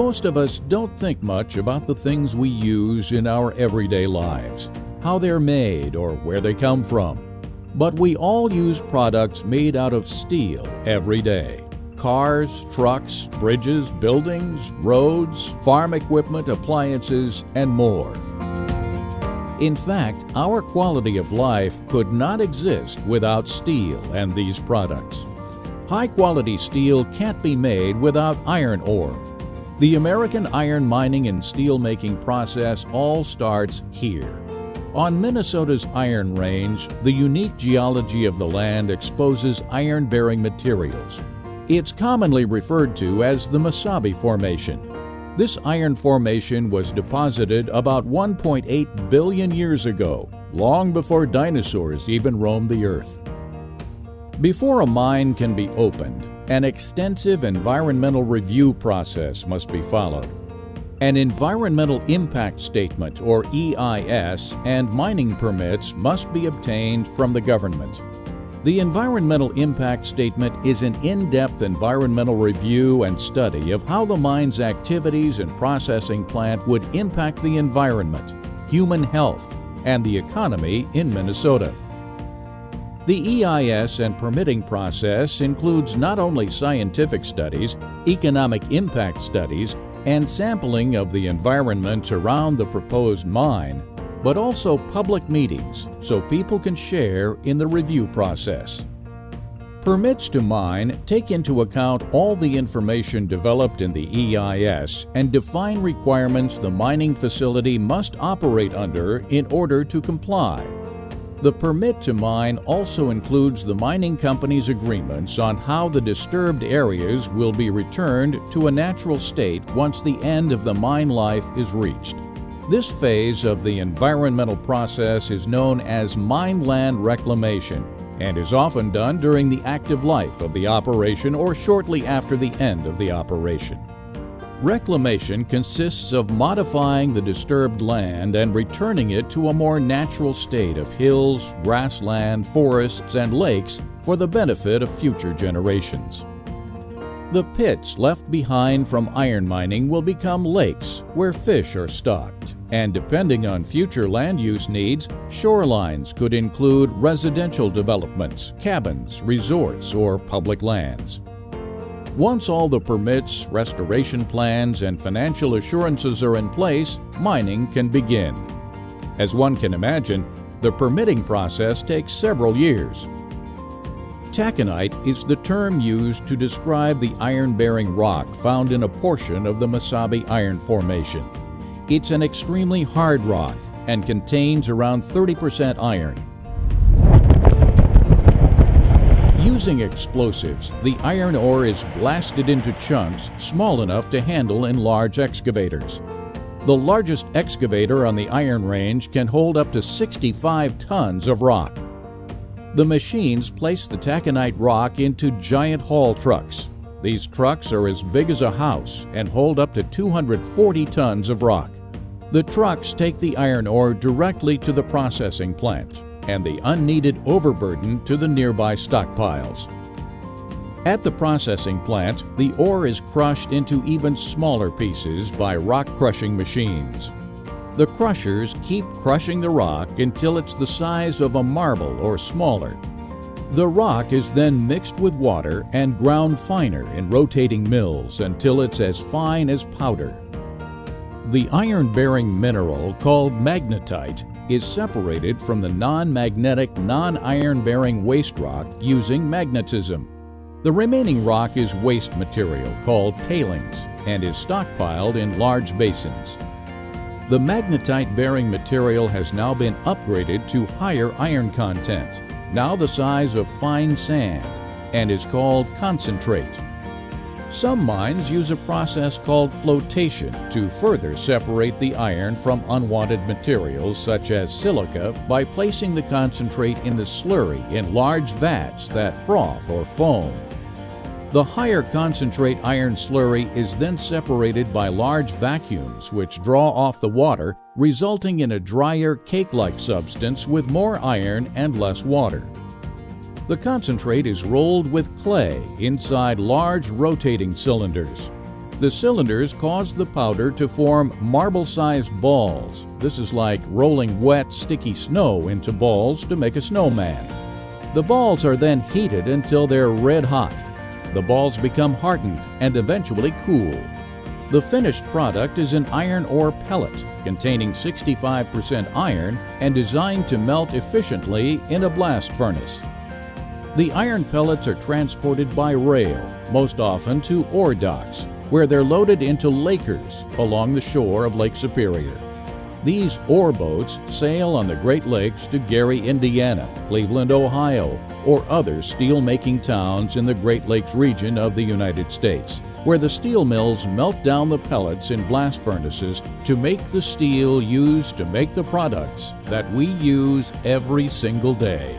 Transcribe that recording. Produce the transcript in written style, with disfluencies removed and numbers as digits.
Most of us don't think much about the things we use in our everyday lives, how they're made or where they come from. But we all use products made out of steel every day. Cars, trucks, bridges, buildings, roads, farm equipment, appliances, and more. In fact, our quality of life could not exist without steel and these products. High-quality steel can't be made without iron ore. The American iron mining and steel-making process all starts here. On Minnesota's Iron Range, the unique geology of the land exposes iron-bearing materials. It's commonly referred to as the Mesabi Formation. This iron formation was deposited about 1.8 billion years ago, long before dinosaurs even roamed the Earth. Before a mine can be opened, an extensive environmental review process must be followed. An environmental impact statement, or EIS, and mining permits must be obtained from the government. The environmental impact statement is an in-depth environmental review and study of how the mine's activities and processing plant would impact the environment, human health, and the economy in Minnesota. The EIS and permitting process includes not only scientific studies, economic impact studies, and sampling of the environment around the proposed mine, but also public meetings so people can share in the review process. Permits to mine take into account all the information developed in the EIS and define requirements the mining facility must operate under in order to comply. The permit to mine also includes the mining company's agreements on how the disturbed areas will be returned to a natural state once the end of the mine life is reached. This phase of the environmental process is known as mine land reclamation and is often done during the active life of the operation or shortly after the end of the operation. Reclamation consists of modifying the disturbed land and returning it to a more natural state of hills, grassland, forests, and lakes for the benefit of future generations. The pits left behind from iron mining will become lakes where fish are stocked, and depending on future land use needs, shorelines could include residential developments, cabins, resorts, or public lands. Once all the permits, restoration plans, and financial assurances are in place, mining can begin. As one can imagine, the permitting process takes several years. Taconite is the term used to describe the iron-bearing rock found in a portion of the Mesabi Iron Formation. It's an extremely hard rock and contains around 30% iron. Using explosives, the iron ore is blasted into chunks small enough to handle in large excavators. The largest excavator on the Iron Range can hold up to 65 tons of rock. The machines place the taconite rock into giant haul trucks. These trucks are as big as a house and hold up to 240 tons of rock. The trucks take the iron ore directly to the processing plant, and the unneeded overburden to the nearby stockpiles. At the processing plant, the ore is crushed into even smaller pieces by rock-crushing machines. The crushers keep crushing the rock until it's the size of a marble or smaller. The rock is then mixed with water and ground finer in rotating mills until it's as fine as powder. The iron-bearing mineral called magnetite is separated from the non-magnetic, non-iron-bearing waste rock using magnetism. The remaining rock is waste material called tailings and is stockpiled in large basins. The magnetite-bearing material has now been upgraded to higher iron content, now the size of fine sand, and is called concentrate. Some mines use a process called flotation to further separate the iron from unwanted materials such as silica by placing the concentrate in the slurry in large vats that froth or foam. The higher concentrate iron slurry is then separated by large vacuums which draw off the water, resulting in a drier cake-like substance with more iron and less water. The concentrate is rolled with clay inside large rotating cylinders. The cylinders cause the powder to form marble-sized balls. This is like rolling wet, sticky snow into balls to make a snowman. The balls are then heated until they're red hot. The balls become hardened and eventually cool. The finished product is an iron ore pellet containing 65% iron and designed to melt efficiently in a blast furnace. The iron pellets are transported by rail, most often to ore docks, where they're loaded into lakers along the shore of Lake Superior. These ore boats sail on the Great Lakes to Gary, Indiana, Cleveland, Ohio, or other steel-making towns in the Great Lakes region of the United States, where the steel mills melt down the pellets in blast furnaces to make the steel used to make the products that we use every single day.